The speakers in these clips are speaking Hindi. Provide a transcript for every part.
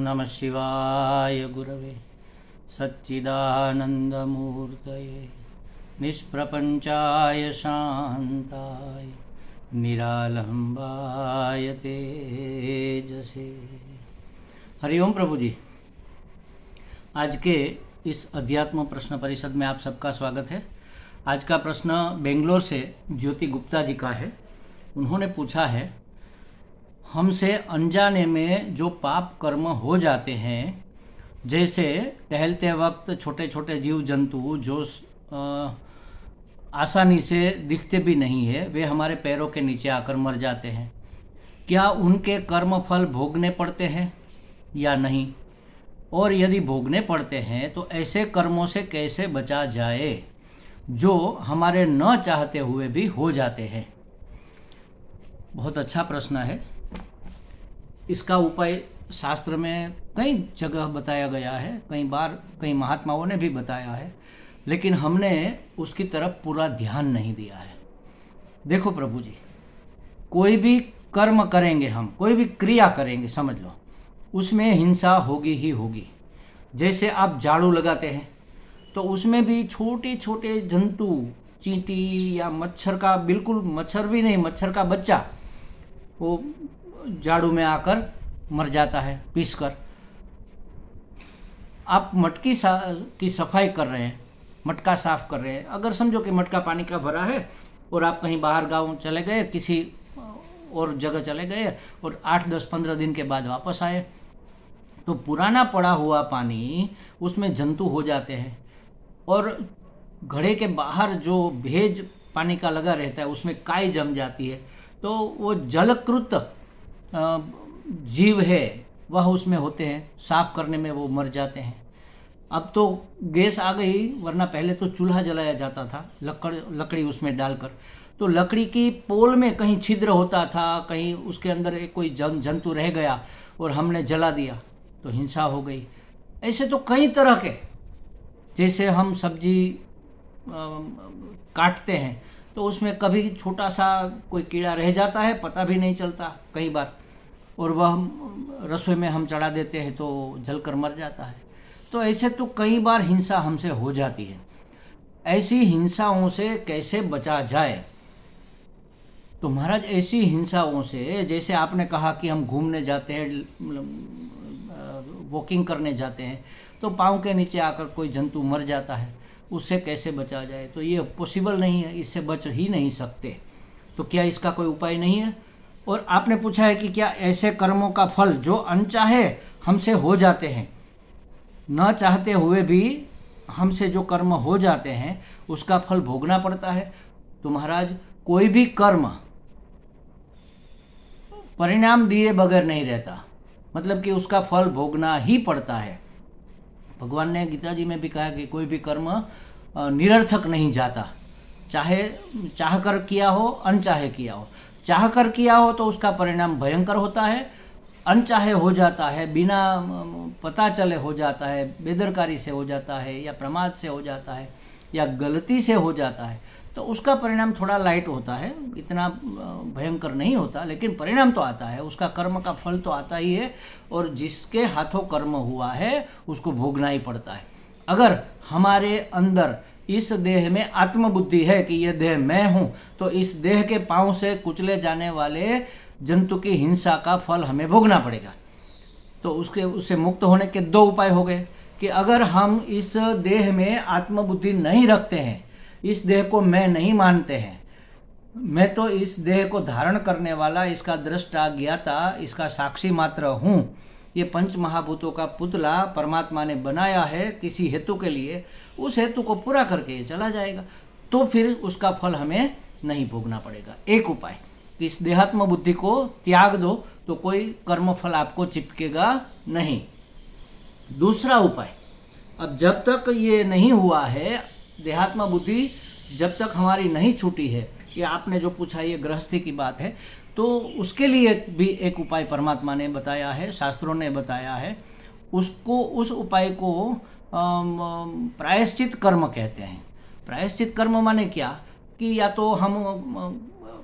नमः शिवाय गुरवे सच्चिदानन्दमूर्तये निष्प्रपञ्चाय शान्ताय निरालम्बाय तेजसे। हरिओम प्रभु जी। आज के इस अध्यात्म प्रश्न परिषद में आप सबका स्वागत है। आज का प्रश्न बेंगलोर से ज्योति गुप्ता जी का है। उन्होंने पूछा है, हमसे अनजाने में जो पाप कर्म हो जाते हैं, जैसे टहलते वक्त छोटे छोटे जीव जंतु जो आसानी से दिखते भी नहीं है, वे हमारे पैरों के नीचे आकर मर जाते हैं, क्या उनके कर्म फल भोगने पड़ते हैं या नहीं? और यदि भोगने पड़ते हैं तो ऐसे कर्मों से कैसे बचा जाए जो हमारे न चाहते हुए भी हो जाते हैं? बहुत अच्छा प्रश्न है। इसका उपाय शास्त्र में कई जगह बताया गया है, कई बार कई महात्माओं ने भी बताया है, लेकिन हमने उसकी तरफ पूरा ध्यान नहीं दिया है। देखो प्रभु जी, कोई भी कर्म करेंगे, हम कोई भी क्रिया करेंगे, समझ लो उसमें हिंसा होगी ही होगी। जैसे आप झाड़ू लगाते हैं तो उसमें भी छोटे छोटे जंतु, चींटी या मच्छर का, बिल्कुल मच्छर भी नहीं, मच्छर का बच्चा वो झाड़ू में आकर मर जाता है पीसकर। आप मटकी की सफाई कर रहे हैं, मटका साफ कर रहे हैं, अगर समझो कि मटका पानी का भरा है और आप कहीं बाहर गांव चले गए, किसी और जगह चले गए और 8, 10, 15 दिन के बाद वापस आए, तो पुराना पड़ा हुआ पानी उसमें जंतु हो जाते हैं और घड़े के बाहर जो भेज पानी का लगा रहता है उसमें काई जम जाती है, तो वो जलकृत जीव है वह उसमें होते हैं, साफ करने में वो मर जाते हैं। अब तो गैस आ गई, वरना पहले तो चूल्हा जलाया जाता था लकड़ी उसमें डालकर, तो लकड़ी की पोल में कहीं छिद्र होता था, कहीं उसके अंदर एक कोई जंतु रह गया और हमने जला दिया तो हिंसा हो गई। ऐसे तो कई तरह के, जैसे हम सब्जी काटते हैं तो उसमें कभी छोटा सा कोई कीड़ा रह जाता है, पता भी नहीं चलता कई बार, और वह रसोई में हम चढ़ा देते हैं तो जलकर मर जाता है। तो ऐसे तो कई बार हिंसा हमसे हो जाती है। ऐसी हिंसाओं से कैसे बचा जाए? तो महाराज, ऐसी हिंसाओं से, जैसे आपने कहा कि हम घूमने जाते हैं, वॉकिंग करने जाते हैं, तो पाँव के नीचे आकर कोई जंतु मर जाता है, उससे कैसे बचा जाए? तो ये पॉसिबल नहीं है, इससे बच ही नहीं सकते। तो क्या इसका कोई उपाय नहीं है? और आपने पूछा है कि क्या ऐसे कर्मों का फल जो अनचाहे हमसे हो जाते हैं, न चाहते हुए भी हमसे जो कर्म हो जाते हैं उसका फल भोगना पड़ता है? तो महाराज, कोई भी कर्म परिणाम दिए बगैर नहीं रहता, मतलब कि उसका फल भोगना ही पड़ता है। भगवान ने गीता जी में भी कहा कि कोई भी कर्म निरर्थक नहीं जाता, चाहे चाह कर किया हो, अनचाहे किया हो। चाह कर किया हो तो उसका परिणाम भयंकर होता है, अनचाहे हो जाता है, बिना पता चले हो जाता है, बेदरकारी से हो जाता है, या प्रमाद से हो जाता है, या गलती से हो जाता है, तो उसका परिणाम थोड़ा लाइट होता है, इतना भयंकर नहीं होता, लेकिन परिणाम तो आता है, उसका कर्म का फल तो आता ही है, और जिसके हाथों कर्म हुआ है उसको भोगना ही पड़ता है। अगर हमारे अंदर इस देह में आत्मबुद्धि है कि यह देह मैं हूँ, तो इस देह के पांव से कुचले जाने वाले जंतु की हिंसा का फल हमें भोगना पड़ेगा। तो उससे मुक्त होने के 2 उपाय हो गए कि अगर हम इस देह में आत्मबुद्धि नहीं रखते हैं, इस देह को मैं नहीं मानते हैं, मैं तो इस देह को धारण करने वाला, इसका दृष्टा, ज्ञाता, इसका साक्षी मात्र हूँ, ये 5 महाभूतों का पुतला परमात्मा ने बनाया है किसी हेतु के लिए, उस हेतु को पूरा करके ये चला जाएगा, तो फिर उसका फल हमें नहीं भोगना पड़ेगा। एक उपाय कि इस देहात्म बुद्धि को त्याग दो तो कोई कर्म फल आपको चिपकेगा नहीं। दूसरा उपाय, अब जब तक ये नहीं हुआ है, देहात्म बुद्धि जब तक हमारी नहीं छूटी है, ये आपने जो पूछा ये गृहस्थी की बात है, तो उसके लिए भी एक उपाय परमात्मा ने बताया है, शास्त्रों ने बताया है। उस उपाय को प्रायश्चित कर्म कहते हैं। प्रायश्चित कर्म माने क्या कि या तो हम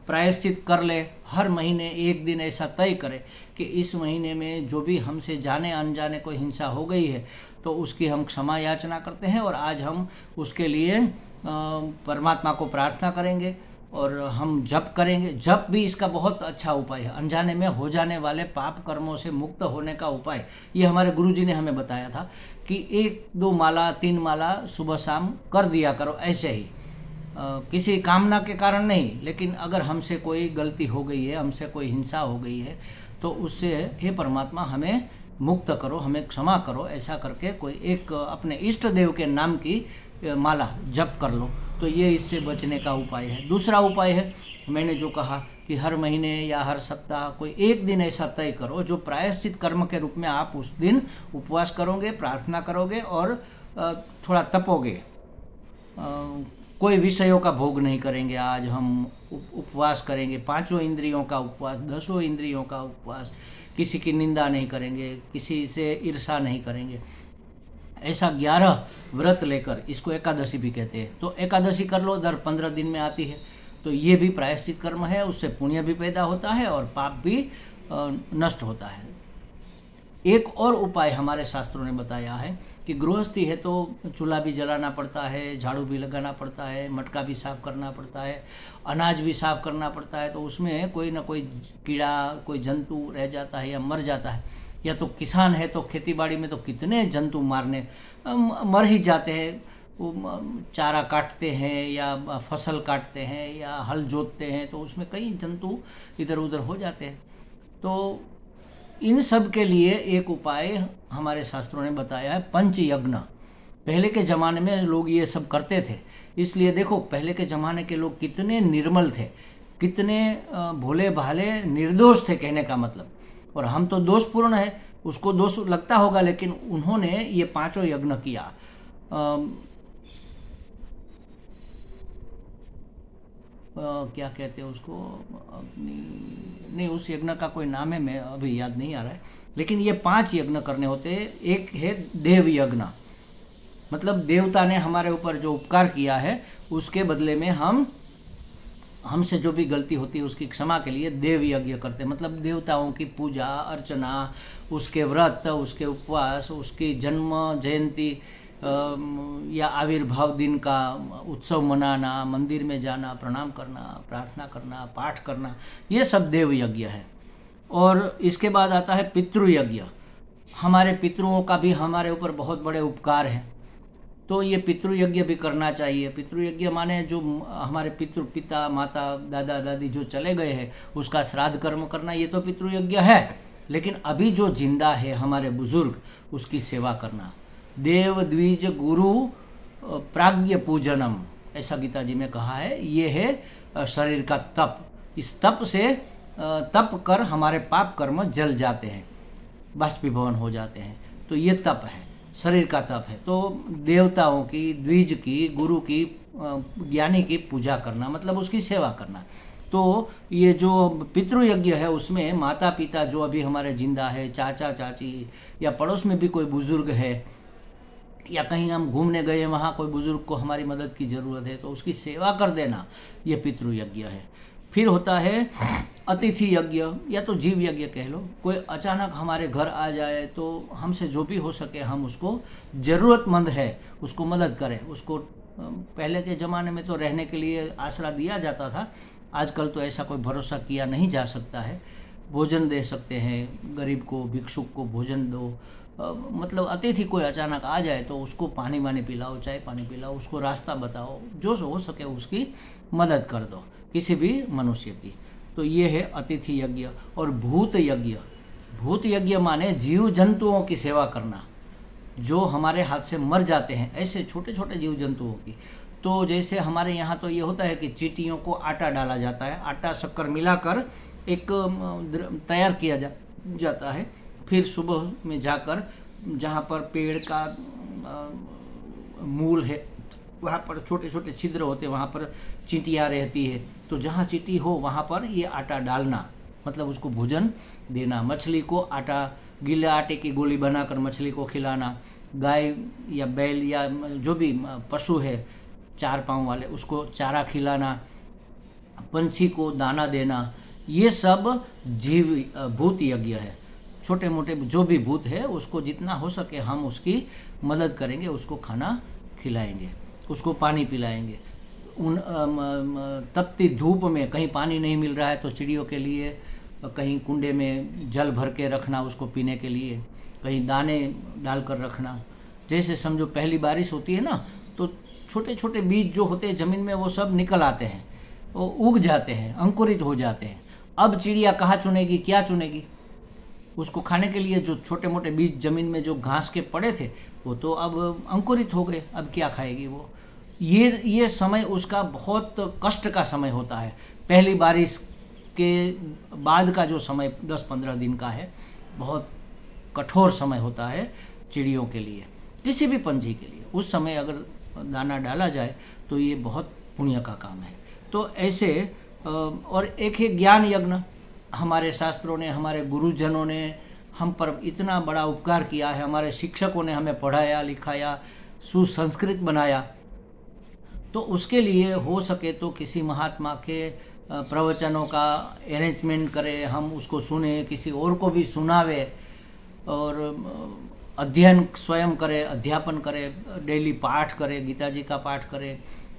प्रायश्चित कर ले, हर महीने एक दिन ऐसा तय करें कि इस महीने में जो भी हमसे जाने अनजाने कोई हिंसा हो गई है तो उसकी हम क्षमा याचना करते हैं, और आज हम उसके लिए परमात्मा को प्रार्थना करेंगे और हम जप करेंगे। जप भी इसका बहुत अच्छा उपाय है, अनजाने में हो जाने वाले पाप कर्मों से मुक्त होने का उपाय। ये हमारे गुरुजी ने हमें बताया था कि 1-2 माला 3 माला सुबह शाम कर दिया करो, ऐसे ही किसी कामना के कारण नहीं, लेकिन अगर हमसे कोई गलती हो गई है, हमसे कोई हिंसा हो गई है तो उससे हे परमात्मा हमें मुक्त करो, हमें क्षमा करो, ऐसा करके कोई एक अपने इष्ट देव के नाम की माला जप कर लो, तो ये इससे बचने का उपाय है। दूसरा उपाय है, मैंने जो कहा कि हर महीने या हर सप्ताह कोई एक दिन ऐसा तय करो जो प्रायश्चित कर्म के रूप में आप उस दिन उपवास करोगे, प्रार्थना करोगे और थोड़ा तपोगे, कोई विषयों का भोग नहीं करेंगे। आज हम उपवास करेंगे, 5 इंद्रियों का उपवास, 10 इंद्रियों का उपवास, किसी की निंदा नहीं करेंगे, किसी से ईर्षा नहीं करेंगे, ऐसा 11 व्रत लेकर, इसको एकादशी भी कहते हैं। तो एकादशी कर लो, दर 15 दिन में आती है, तो ये भी प्रायश्चित कर्म है, उससे पुण्य भी पैदा होता है और पाप भी नष्ट होता है। एक और उपाय हमारे शास्त्रों ने बताया है कि गृहस्थी है तो चूल्हा भी जलाना पड़ता है, झाड़ू भी लगाना पड़ता है, मटका भी साफ करना पड़ता है, अनाज भी साफ करना पड़ता है, तो उसमें कोई ना कोई कीड़ा, कोई जंतु रह जाता है या मर जाता है। या तो किसान है तो खेतीबाड़ी में तो कितने जंतु मर ही जाते हैं, वो चारा काटते हैं या फसल काटते हैं या हल जोतते हैं, तो उसमें कई जंतु इधर उधर हो जाते हैं। तो इन सब के लिए एक उपाय हमारे शास्त्रों ने बताया है, पंचयज्ञ। पहले के ज़माने में लोग ये सब करते थे, इसलिए देखो पहले के ज़माने के लोग कितने निर्मल थे, कितने भोले भाले निर्दोष थे कहने का मतलब। और हम तो दोषपूर्ण है, उसको दोष लगता होगा, लेकिन उन्होंने ये 5 यज्ञ किया। क्या कहते हैं उसको, नहीं उस यज्ञ का कोई नाम है, मैं अभी याद नहीं आ रहा है, लेकिन ये 5 यज्ञ करने होते हैं। एक है देव यज्ञ, मतलब देवता ने हमारे ऊपर जो उपकार किया है उसके बदले में हमसे जो भी गलती होती है उसकी क्षमा के लिए देव यज्ञ करते हैं। मतलब देवताओं की पूजा अर्चना, उसके व्रत, उसके उपवास, उसकी जन्म जयंती या आविर्भाव दिन का उत्सव मनाना, मंदिर में जाना, प्रणाम करना, प्रार्थना करना, पाठ करना, ये सब देव यज्ञ है। और इसके बाद आता है पितृयज्ञ। हमारे पितरों का भी हमारे ऊपर बहुत बड़े उपकार हैं, तो ये पितृयज्ञ भी करना चाहिए। पितृयज्ञ माने जो हमारे पिता माता दादा दादी जो चले गए हैं उसका श्राद्ध कर्म करना, ये तो पितृयज्ञ है। लेकिन अभी जो जिंदा है हमारे बुजुर्ग, उसकी सेवा करना। देव द्विज गुरु प्राज्ञ पूजनम, ऐसा गीता जी में कहा है। ये है शरीर का तप। इस तप से तप कर हमारे पाप कर्म जल जाते हैं, बाष्पीभवन हो जाते हैं। तो ये तप है, शरीर का तप है। तो देवताओं की, द्विज की, गुरु की, ज्ञानी की पूजा करना, मतलब उसकी सेवा करना। तो ये जो पितृयज्ञ है उसमें माता पिता जो अभी हमारे जिंदा है, चाचा चाची, या पड़ोस में भी कोई बुजुर्ग है, या कहीं हम घूमने गए वहाँ कोई बुजुर्ग को हमारी मदद की ज़रूरत है, तो उसकी सेवा कर देना, ये पितृयज्ञ है। फिर होता है अतिथि यज्ञ, या तो जीव यज्ञ कह लो। कोई अचानक हमारे घर आ जाए तो हमसे जो भी हो सके हम उसको, ज़रूरतमंद है उसको मदद करें। उसको पहले के ज़माने में तो रहने के लिए आसरा दिया जाता था, आजकल तो ऐसा कोई भरोसा किया नहीं जा सकता है। भोजन दे सकते हैं, गरीब को, भिक्षुक को भोजन दो। मतलब अतिथि कोई अचानक आ जाए तो उसको पानी वानी पिलाओ, चाय पानी पिलाओ, उसको रास्ता बताओ, जो हो सके उसकी मदद कर दो, किसी भी मनुष्य की। तो ये है अतिथि यज्ञ। और भूत यज्ञ, भूत यज्ञ माने जीव जंतुओं की सेवा करना, जो हमारे हाथ से मर जाते हैं, ऐसे छोटे छोटे जीव जंतुओं की। तो जैसे हमारे यहाँ तो ये होता है कि चींटियों को आटा डाला जाता है, आटा शक्कर मिलाकर एक तैयार किया जाता है। फिर सुबह में जाकर जहाँ पर पेड़ का मूल है वहाँ पर छोटे छोटे छिद्र होते हैं, वहाँ पर चींटियाँ रहती है। तो जहाँ चींटी हो वहाँ पर ये आटा डालना, मतलब उसको भोजन देना। मछली को आटा, गीले आटे की गोली बनाकर मछली को खिलाना। गाय या बैल या जो भी पशु है 4 पाँव वाले, उसको चारा खिलाना। पंछी को दाना देना, ये सब जीव भूत यज्ञ है। छोटे मोटे जो भी भूत है उसको जितना हो सके हम उसकी मदद करेंगे, उसको खाना खिलाएंगे, उसको पानी पिलाएंगे। उन तपती धूप में कहीं पानी नहीं मिल रहा है तो चिड़ियों के लिए कहीं कुंडे में जल भर के रखना उसको पीने के लिए, कहीं दाने डालकर रखना। जैसे समझो पहली बारिश होती है ना, तो छोटे छोटे बीज जो होते हैं ज़मीन में वो सब निकल आते हैं, वो उग जाते हैं, अंकुरित हो जाते हैं। अब चिड़िया कहाँ चुनेगी, क्या चुनेगी? उसको खाने के लिए जो छोटे मोटे बीज ज़मीन में जो घास के पड़े थे वो तो अब अंकुरित हो गए, अब क्या खाएगी वो? ये समय उसका बहुत कष्ट का समय होता है। पहली बारिश के बाद का जो समय 10-15 दिन का है, बहुत कठोर समय होता है चिड़ियों के लिए, किसी भी पंछी के लिए। उस समय अगर दाना डाला जाए तो ये बहुत पुण्य का काम है। तो ऐसे और एक है ज्ञान यज्ञ। हमारे शास्त्रों ने, हमारे गुरुजनों ने हम पर इतना बड़ा उपकार किया है, हमारे शिक्षकों ने हमें पढ़ाया लिखाया, सुसंस्कृत बनाया। तो उसके लिए हो सके तो किसी महात्मा के प्रवचनों का अरेंजमेंट करें, हम उसको सुने, किसी और को भी सुनावे, और अध्ययन स्वयं करे, अध्यापन करे, डेली पाठ करे, गीता जी का पाठ करे,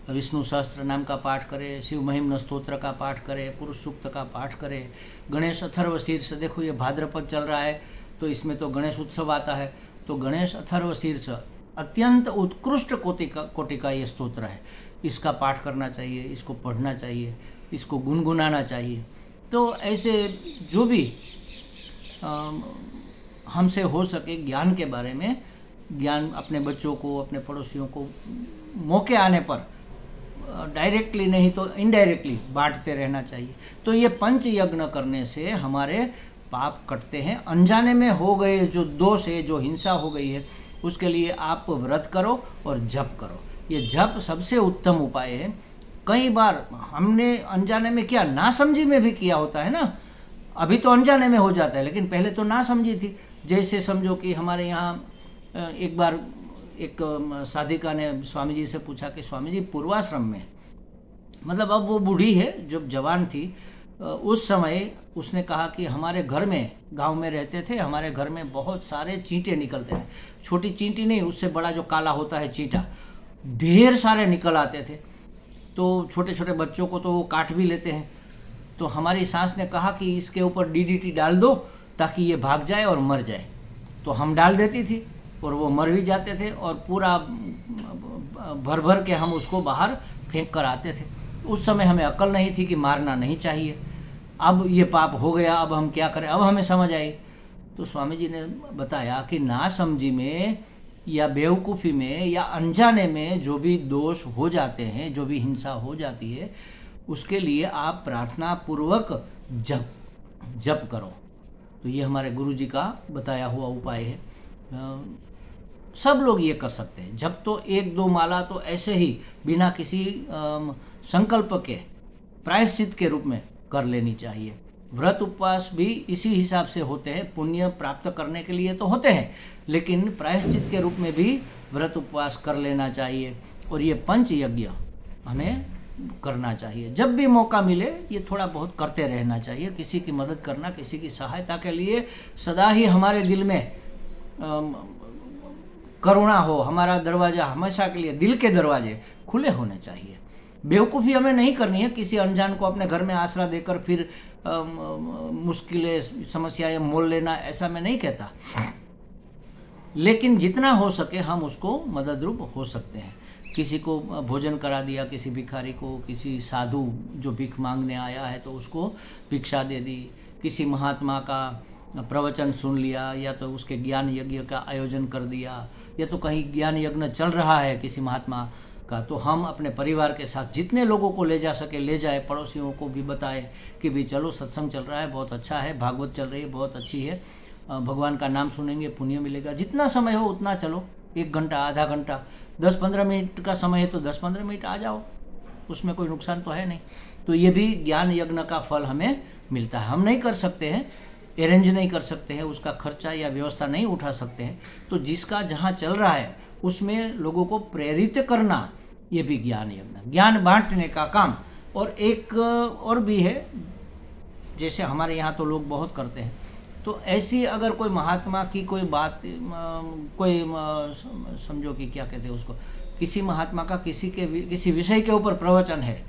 विष्णु सहस्त्र नाम का पाठ करे, शिव महिम्न स्तोत्र का पाठ करे, पुरुष सूक्त का पाठ करे, गणेश अथर्व शीर्ष, देखो ये भाद्रपद चल रहा है तो इसमें तो गणेश उत्सव आता है, तो गणेश अथर्व शीर्ष अत्यंत उत्कृष्ट कोटि का ये स्तोत्र है, इसका पाठ करना चाहिए, इसको पढ़ना चाहिए, इसको गुनगुनाना चाहिए। तो ऐसे जो भी हमसे हो सके ज्ञान के बारे में, ज्ञान अपने बच्चों को, अपने पड़ोसियों को मौके आने पर डायरेक्टली नहीं तो इनडायरेक्टली बांटते रहना चाहिए। तो ये पंच यज्ञ करने से हमारे पाप कटते हैं। अनजाने में हो गए जो दोष है, जो हिंसा हो गई है, उसके लिए आप व्रत करो और जप करो। ये जप सबसे उत्तम उपाय है। कई बार हमने अनजाने में किया, नासमझी में भी किया होता है ना। अभी तो अनजाने में हो जाता है, लेकिन पहले तो नासमझी थी। जैसे समझो कि हमारे यहाँ एक बार एक साधिका ने स्वामी जी से पूछा कि स्वामी जी पूर्वाश्रम में, मतलब अब वो बूढ़ी है, जब जवान थी उस समय उसने कहा कि हमारे घर में, गांव में रहते थे, हमारे घर में बहुत सारे चींटे निकलते थे। छोटी चींटी नहीं, उससे बड़ा जो काला होता है चींटा, ढेर सारे निकल आते थे। तो छोटे छोटे बच्चों को तो वो काट भी लेते हैं। तो हमारी सास ने कहा कि इसके ऊपर डीडीटी डाल दो ताकि ये भाग जाए और मर जाए। तो हम डाल देती थी और वो मर भी जाते थे, और पूरा भर भर के हम उसको बाहर फेंक कर आते थे। उस समय हमें अक्ल नहीं थी कि मारना नहीं चाहिए। अब ये पाप हो गया, अब हम क्या करें? अब हमें समझ आई। तो स्वामी जी ने बताया कि नासमझी में या बेवकूफ़ी में या अनजाने में जो भी दोष हो जाते हैं, जो भी हिंसा हो जाती है, उसके लिए आप प्रार्थना पूर्वक जप करो। तो ये हमारे गुरु जी का बताया हुआ उपाय है। सब लोग ये कर सकते हैं। जब तो 1-2 माला तो ऐसे ही बिना किसी संकल्प के प्रायश्चित के रूप में कर लेनी चाहिए। व्रत उपवास भी इसी हिसाब से होते हैं, पुण्य प्राप्त करने के लिए तो होते हैं, लेकिन प्रायश्चित के रूप में भी व्रत उपवास कर लेना चाहिए। और ये पंच यज्ञ हमें करना चाहिए। जब भी मौका मिले ये थोड़ा बहुत करते रहना चाहिए। किसी की मदद करना, किसी की सहायता के लिए सदा ही हमारे दिल में करुणा हो। हमारा दरवाज़ा हमेशा के लिए, दिल के दरवाजे खुले होने चाहिए। बेवकूफ़ी हमें नहीं करनी है, किसी अनजान को अपने घर में आसरा देकर फिर मुश्किलें, समस्याएं मोल लेना, ऐसा मैं नहीं कहता। लेकिन जितना हो सके हम उसको मदद रूप हो सकते हैं। किसी को भोजन करा दिया, किसी भिखारी को, किसी साधु जो भीख मांगने आया है तो उसको भिक्षा दे दी, किसी महात्मा का प्रवचन सुन लिया, या तो उसके ज्ञान यज्ञ का आयोजन कर दिया, या तो कहीं ज्ञान यज्ञ चल रहा है किसी महात्मा का, तो हम अपने परिवार के साथ जितने लोगों को ले जा सके ले जाए। पड़ोसियों को भी बताए कि भाई चलो सत्संग चल रहा है, बहुत अच्छा है, भागवत चल रही है, बहुत अच्छी है, भगवान का नाम सुनेंगे, पुण्य मिलेगा। जितना समय हो उतना चलो, 1 घंटा, आधा घंटा, 10-15 मिनट का समय है तो 10-15 मिनट आ जाओ, उसमें कोई नुकसान तो है नहीं। तो ये भी ज्ञान यज्ञ का फल हमें मिलता है। हम नहीं कर सकते हैं, अरेंज नहीं कर सकते हैं, उसका खर्चा या व्यवस्था नहीं उठा सकते हैं, तो जिसका जहाँ चल रहा है उसमें लोगों को प्रेरित करना, ये भी ज्ञान यज्ञ, ज्ञान बांटने का काम। और एक और भी है, जैसे हमारे यहाँ तो लोग बहुत करते हैं। तो ऐसी अगर कोई महात्मा की कोई बात, कोई समझो कि क्या कहते हैं उसको, किसी महात्मा का किसी विषय के ऊपर प्रवचन है,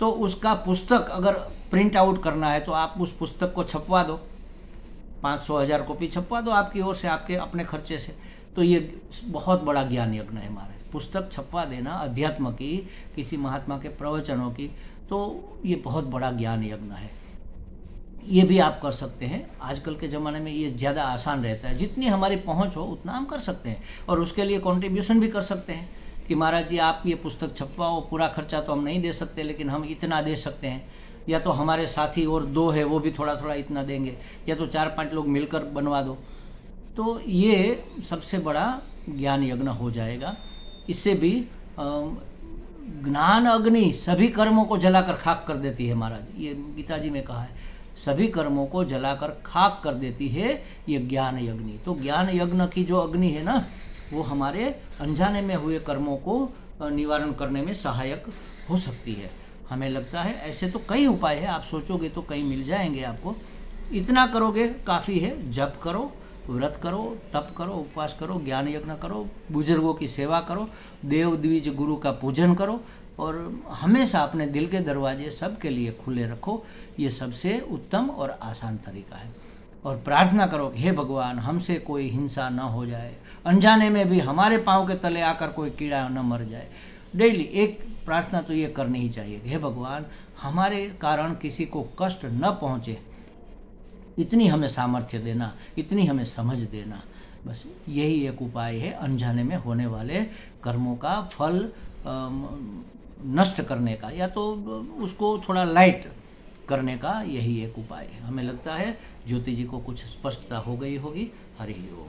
तो उसका पुस्तक अगर प्रिंट आउट करना है तो आप उस पुस्तक को छपवा दो, 500-1000 कॉपी छपवा दो आपकी ओर से, आपके अपने खर्चे से। तो ये बहुत बड़ा ज्ञान यज्ञ है हमारे, पुस्तक छपवा देना अध्यात्म की, किसी महात्मा के प्रवचनों की, तो ये बहुत बड़ा ज्ञान यज्ञ है। ये भी आप कर सकते हैं। आजकल के ज़माने में ये ज़्यादा आसान रहता है, जितनी हमारी पहुंच हो उतना हम कर सकते हैं, और उसके लिए कंट्रीब्यूशन भी कर सकते हैं कि महाराज जी आप ये पुस्तक छपवाओ, पूरा खर्चा तो हम नहीं दे सकते लेकिन हम इतना दे सकते हैं, या तो हमारे साथी और 2 है वो भी थोड़ा थोड़ा इतना देंगे, या तो 4-5 लोग मिलकर बनवा दो। तो ये सबसे बड़ा ज्ञान यज्ञ हो जाएगा। इससे भी ज्ञान अग्नि सभी कर्मों को जलाकर खाक कर देती है महाराज, ये गीता जी में कहा है, सभी कर्मों को जलाकर खाक कर देती है ये ज्ञान यज्ञ। तो ज्ञान यज्ञ की जो अग्नि है ना, वो हमारे अनजाने में हुए कर्मों को निवारण करने में सहायक हो सकती है। हमें लगता है ऐसे तो कई उपाय है, आप सोचोगे तो कई मिल जाएंगे आपको। इतना करोगे काफ़ी है, जप करो, व्रत करो, तप करो, उपवास करो, ज्ञान यज्ञ करो, बुजुर्गों की सेवा करो, देव द्विज गुरु का पूजन करो, और हमेशा अपने दिल के दरवाजे सबके लिए खुले रखो। ये सबसे उत्तम और आसान तरीका है। और प्रार्थना करो, हे भगवान हमसे कोई हिंसा न हो जाए, अनजाने में भी हमारे पाँव के तले आकर कोई कीड़ा न मर जाए। डेली एक प्रार्थना तो ये करनी ही चाहिए, हे भगवान हमारे कारण किसी को कष्ट न पहुँचे, इतनी हमें सामर्थ्य देना, इतनी हमें समझ देना। बस यही एक उपाय है अनजाने में होने वाले कर्मों का फल नष्ट करने का, या तो उसको थोड़ा लाइट करने का, यही एक उपाय है। हमें लगता है ज्योति जी को कुछ स्पष्टता हो गई होगी। हरि ओम।